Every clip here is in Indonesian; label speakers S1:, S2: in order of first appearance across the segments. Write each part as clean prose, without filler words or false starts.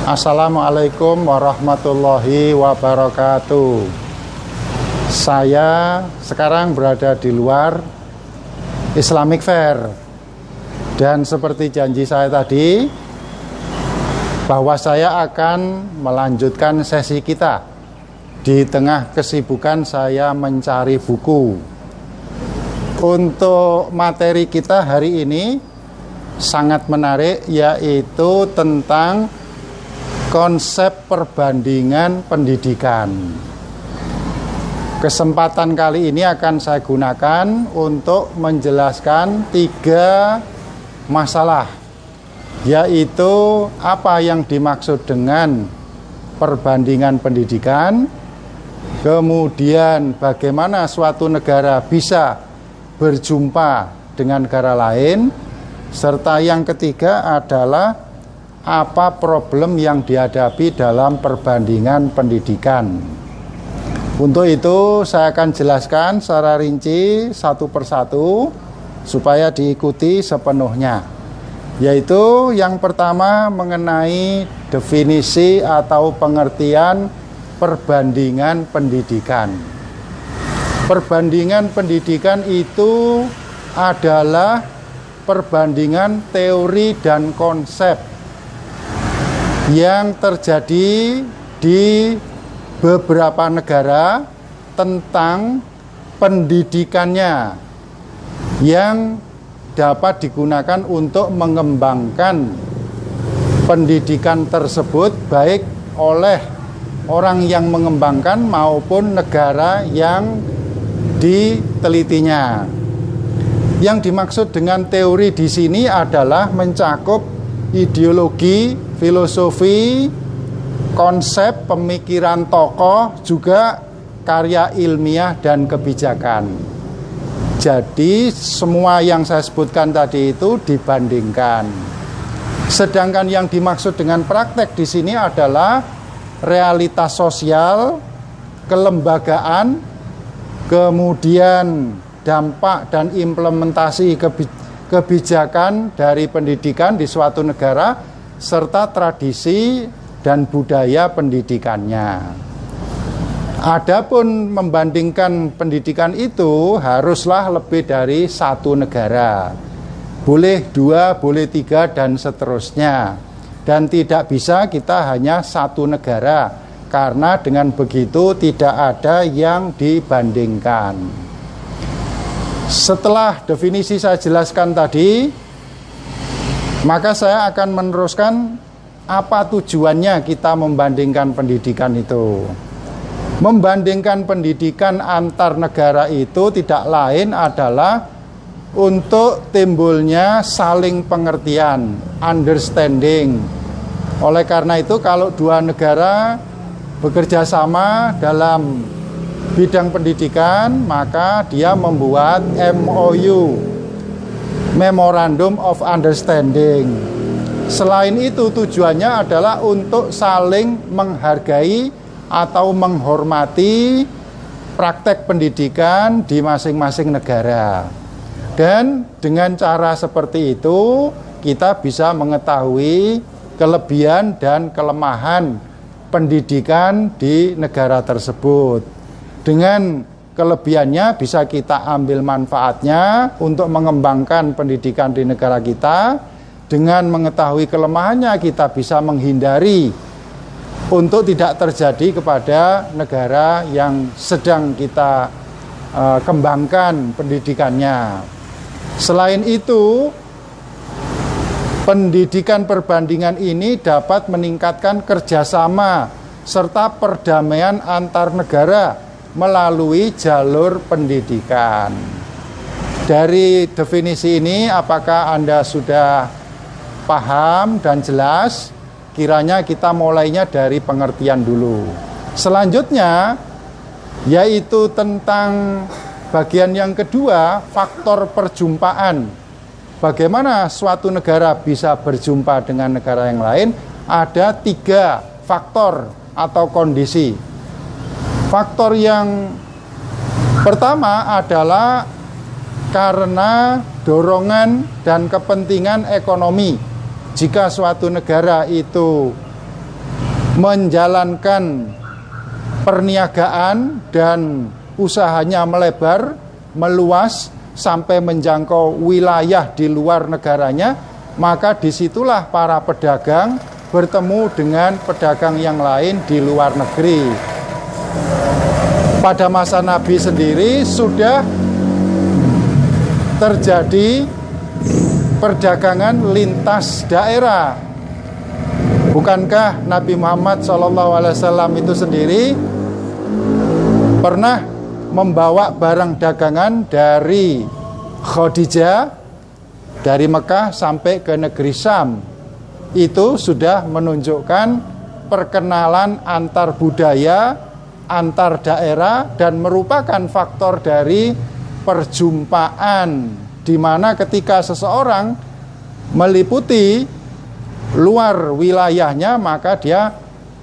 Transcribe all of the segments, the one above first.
S1: Assalamualaikum warahmatullahi wabarakatuh. Saya sekarang berada di luar Islamic Fair. Dan seperti janji saya tadi, bahwa saya akan melanjutkan sesi kita. Di tengah kesibukan saya mencari buku. Untuk materi kita hari ini sangat menarik, yaitu tentang konsep perbandingan pendidikan. Kesempatan kali ini akan saya gunakan untuk menjelaskan 3 masalah, yaitu apa yang dimaksud dengan perbandingan pendidikan, kemudian bagaimana suatu negara bisa berjumpa dengan negara lain, serta yang ketiga adalah apa problem yang dihadapi dalam perbandingan pendidikan. Untuk itu saya akan jelaskan secara rinci satu persatu supaya diikuti sepenuhnya. Yaitu yang pertama mengenai definisi atau pengertian perbandingan pendidikan. Perbandingan pendidikan itu adalah perbandingan teori dan konsep yang terjadi di beberapa negara tentang pendidikannya yang dapat digunakan untuk mengembangkan pendidikan tersebut, baik oleh orang yang mengembangkan maupun negara yang ditelitinya. Yang dimaksud dengan teori di sini adalah mencakup ideologi, filosofi, konsep, pemikiran tokoh, juga karya ilmiah dan kebijakan. Jadi semua yang saya sebutkan tadi itu dibandingkan. Sedangkan yang dimaksud dengan praktek di sini adalah realitas sosial, kelembagaan, kemudian dampak dan implementasi kebijakan dari pendidikan di suatu negara, serta tradisi dan budaya pendidikannya. Adapun membandingkan pendidikan itu haruslah lebih dari 1 negara. Boleh 2, boleh 3, dan seterusnya. Dan tidak bisa kita hanya 1 negara, karena dengan begitu tidak ada yang dibandingkan. Setelah definisi saya jelaskan tadi, maka saya akan meneruskan apa tujuannya kita membandingkan pendidikan itu. Membandingkan pendidikan antar negara itu tidak lain adalah untuk timbulnya saling pengertian, understanding. Oleh karena itu, kalau 2 negara bekerja sama dalam bidang pendidikan, maka dia membuat MOU, Memorandum of Understanding. Selain itu, tujuannya adalah untuk saling menghargai atau menghormati praktek pendidikan di masing-masing negara. Dan dengan cara seperti itu, kita bisa mengetahui kelebihan dan kelemahan pendidikan di negara tersebut. Dengan kelebihannya bisa kita ambil manfaatnya untuk mengembangkan pendidikan di negara kita. Dengan mengetahui kelemahannya, kita bisa menghindari untuk tidak terjadi kepada negara yang sedang kita kembangkan pendidikannya. Selain itu, pendidikan perbandingan ini dapat meningkatkan kerjasama serta perdamaian antar negara melalui jalur pendidikan. Dari definisi ini, apakah Anda sudah paham dan jelas? Kiranya kita mulainya dari pengertian dulu. Selanjutnya, yaitu tentang bagian yang kedua, faktor perjumpaan. Bagaimana suatu negara bisa berjumpa dengan negara yang lain? Ada 3 faktor atau kondisi. Faktor yang pertama adalah karena dorongan dan kepentingan ekonomi. Jika suatu negara itu menjalankan perniagaan dan usahanya melebar, meluas sampai menjangkau wilayah di luar negaranya, maka disitulah para pedagang bertemu dengan pedagang yang lain di luar negeri. Pada masa Nabi sendiri sudah terjadi perdagangan lintas daerah. Bukankah Nabi Muhammad SAW itu sendiri pernah membawa barang dagangan dari Khadijah, dari Mekah sampai ke negeri Syam? Itu sudah menunjukkan perkenalan antar budaya, antar daerah, dan merupakan faktor dari perjumpaan, di mana ketika seseorang meliputi luar wilayahnya, maka dia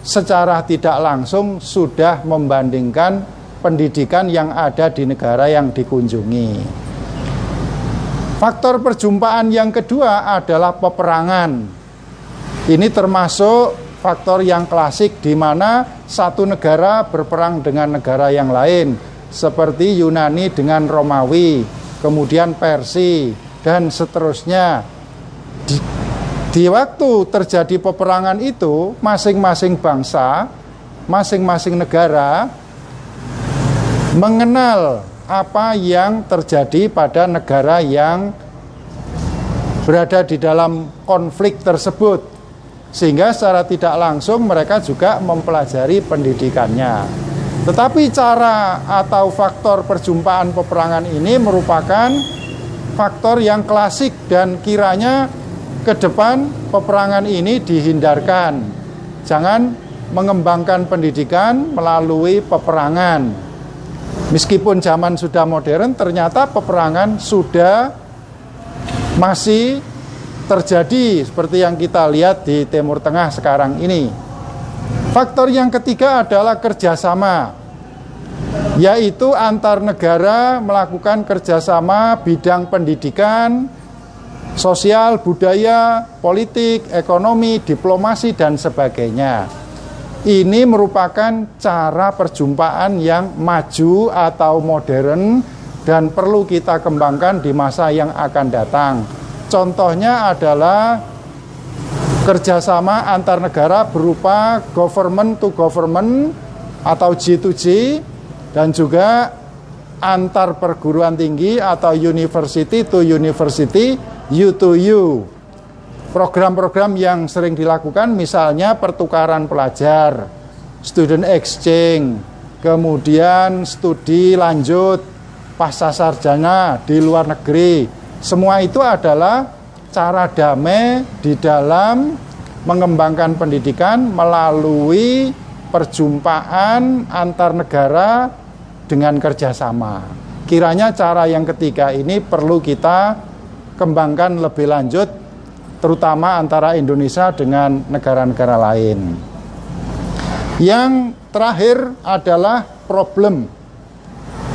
S1: secara tidak langsung sudah membandingkan pendidikan yang ada di negara yang dikunjungi. Faktor perjumpaan yang kedua adalah peperangan. Ini termasuk faktor yang klasik di mana satu negara berperang dengan negara yang lain, seperti Yunani dengan Romawi, kemudian Persia, dan seterusnya. Di waktu terjadi peperangan itu, masing-masing bangsa, masing-masing negara mengenal apa yang terjadi pada negara yang berada di dalam konflik tersebut, sehingga secara tidak langsung mereka juga mempelajari pendidikannya. Tetapi cara atau faktor perjumpaan peperangan ini merupakan faktor yang klasik, dan kiranya ke depan peperangan ini dihindarkan. Jangan mengembangkan pendidikan melalui peperangan. Meskipun zaman sudah modern, ternyata peperangan sudah masih terjadi seperti yang kita lihat di Timur Tengah sekarang ini. Faktor yang ketiga adalah kerjasama, yaitu antar negara melakukan kerjasama bidang pendidikan, sosial, budaya, politik, ekonomi, diplomasi, dan sebagainya. Ini merupakan cara perjumpaan yang maju atau modern dan perlu kita kembangkan di masa yang akan datang. Contohnya adalah kerjasama antar negara berupa government to government atau G2G, dan juga antar perguruan tinggi atau university to university, U to U. Program-program yang sering dilakukan misalnya pertukaran pelajar, student exchange, kemudian studi lanjut pasca sarjana di luar negeri. Semua itu adalah cara damai di dalam mengembangkan pendidikan melalui perjumpaan antar negara dengan kerjasama. Kiranya cara yang ketiga ini perlu kita kembangkan lebih lanjut, terutama antara Indonesia dengan negara-negara lain. Yang terakhir adalah problem.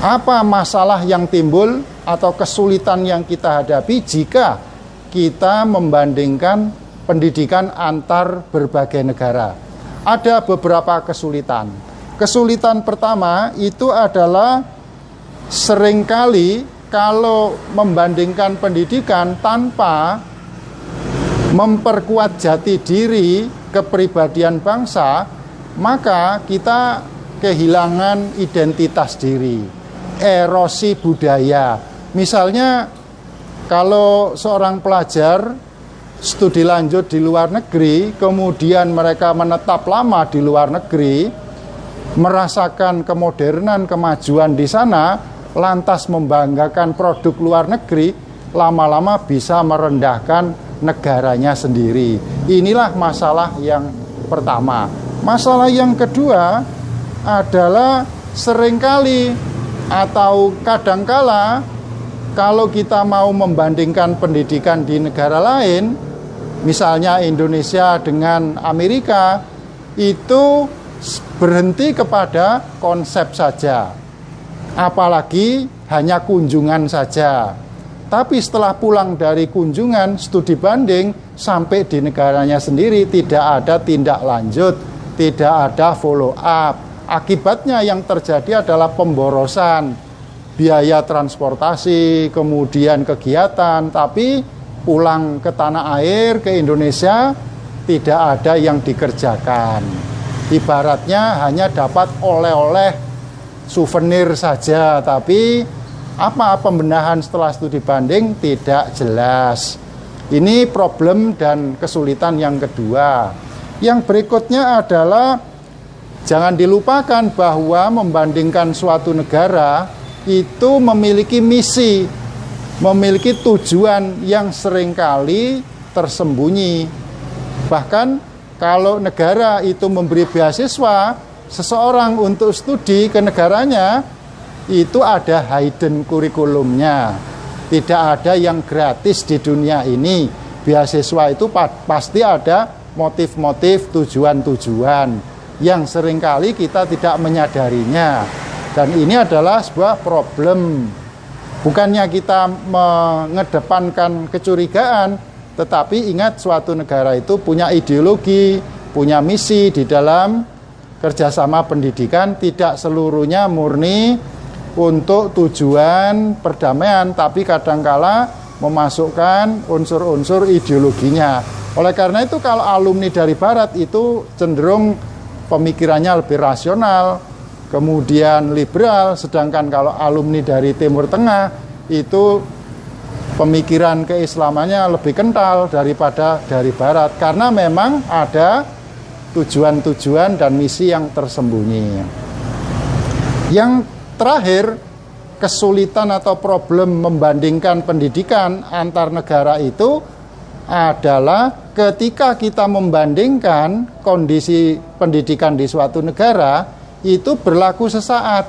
S1: Apa masalah yang timbul atau kesulitan yang kita hadapi jika kita membandingkan pendidikan antar berbagai negara? Ada beberapa kesulitan. Kesulitan pertama itu adalah seringkali kalau membandingkan pendidikan tanpa memperkuat jati diri kepribadian bangsa, maka kita kehilangan identitas diri, erosi budaya. Misalnya kalau seorang pelajar studi lanjut di luar negeri, kemudian mereka menetap lama di luar negeri, merasakan kemodernan, kemajuan di sana, lantas membanggakan produk luar negeri, lama-lama bisa merendahkan negaranya sendiri. Inilah masalah yang pertama. Masalah yang kedua adalah seringkali atau kadangkala kalau kita mau membandingkan pendidikan di negara lain, misalnya Indonesia dengan Amerika, itu berhenti kepada konsep saja, apalagi hanya kunjungan saja. Tapi setelah pulang dari kunjungan, studi banding, sampai di negaranya sendiri tidak ada tindak lanjut, tidak ada follow up. Akibatnya yang terjadi adalah pemborosan biaya transportasi, kemudian kegiatan, tapi pulang ke tanah air, ke Indonesia, tidak ada yang dikerjakan. Ibaratnya hanya dapat oleh-oleh souvenir saja, tapi apa pembenahan setelah studi banding tidak jelas. Ini problem dan kesulitan yang kedua. Yang berikutnya adalah jangan dilupakan bahwa membandingkan suatu negara itu memiliki misi, memiliki tujuan yang seringkali tersembunyi. Bahkan kalau negara itu memberi beasiswa seseorang untuk studi ke negaranya, itu ada hidden kurikulumnya. Tidak ada yang gratis di dunia ini. Beasiswa itu pasti ada motif-motif, tujuan-tujuan yang seringkali kita tidak menyadarinya. Dan ini adalah sebuah problem. Bukannya kita mengedepankan kecurigaan, tetapi ingat suatu negara itu punya ideologi, punya misi di dalam kerjasama pendidikan, tidak seluruhnya murni untuk tujuan perdamaian, tapi kadangkala memasukkan unsur-unsur ideologinya. Oleh karena itu kalau alumni dari Barat itu cenderung pemikirannya lebih rasional, kemudian liberal, sedangkan kalau alumni dari Timur Tengah itu pemikiran keislamannya lebih kental daripada dari Barat, karena memang ada tujuan-tujuan dan misi yang tersembunyi. Yang terakhir, kesulitan atau problem membandingkan pendidikan antar negara itu adalah ketika kita membandingkan kondisi pendidikan di suatu negara, itu berlaku sesaat.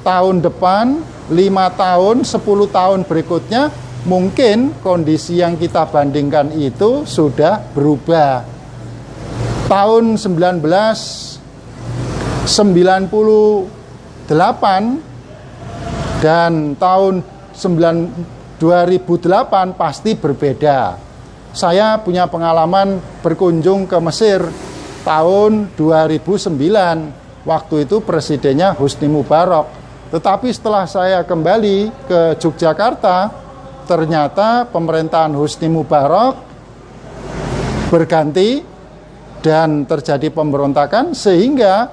S1: Tahun depan, 5 tahun, 10 tahun berikutnya, mungkin kondisi yang kita bandingkan itu sudah berubah. Tahun 1998 dan tahun 2008 pasti berbeda. Saya punya pengalaman berkunjung ke Mesir tahun 2009. Waktu itu presidennya Husni Mubarak. Tetapi setelah saya kembali ke Yogyakarta, ternyata pemerintahan Husni Mubarak berganti dan terjadi pemberontakan, sehingga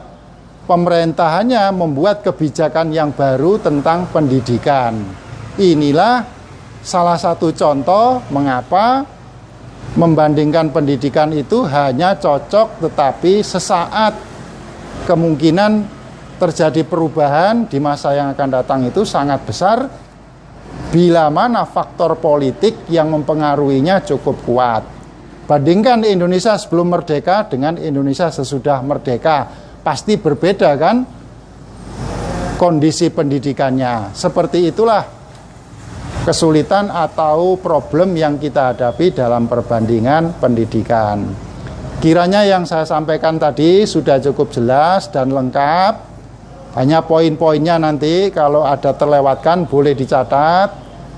S1: pemerintahannya membuat kebijakan yang baru tentang pendidikan. Inilah salah satu contoh mengapa membandingkan pendidikan itu hanya cocok tetapi sesaat. Kemungkinan terjadi perubahan di masa yang akan datang itu sangat besar bila mana faktor politik yang mempengaruhinya cukup kuat. Bandingkan Indonesia sebelum merdeka dengan Indonesia sesudah merdeka, pasti berbeda kan kondisi pendidikannya. Seperti itulah kesulitan atau problem yang kita hadapi dalam perbandingan pendidikan. Kiranya yang saya sampaikan tadi sudah cukup jelas dan lengkap. Hanya poin-poinnya nanti kalau ada terlewatkan boleh dicatat.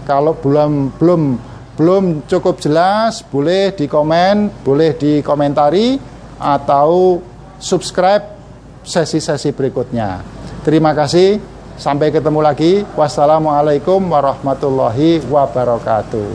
S1: Kalau belum cukup jelas boleh dikomen, boleh dikomentari atau subscribe sesi-sesi berikutnya. Terima kasih. Sampai ketemu lagi. Wassalamualaikum warahmatullahi wabarakatuh.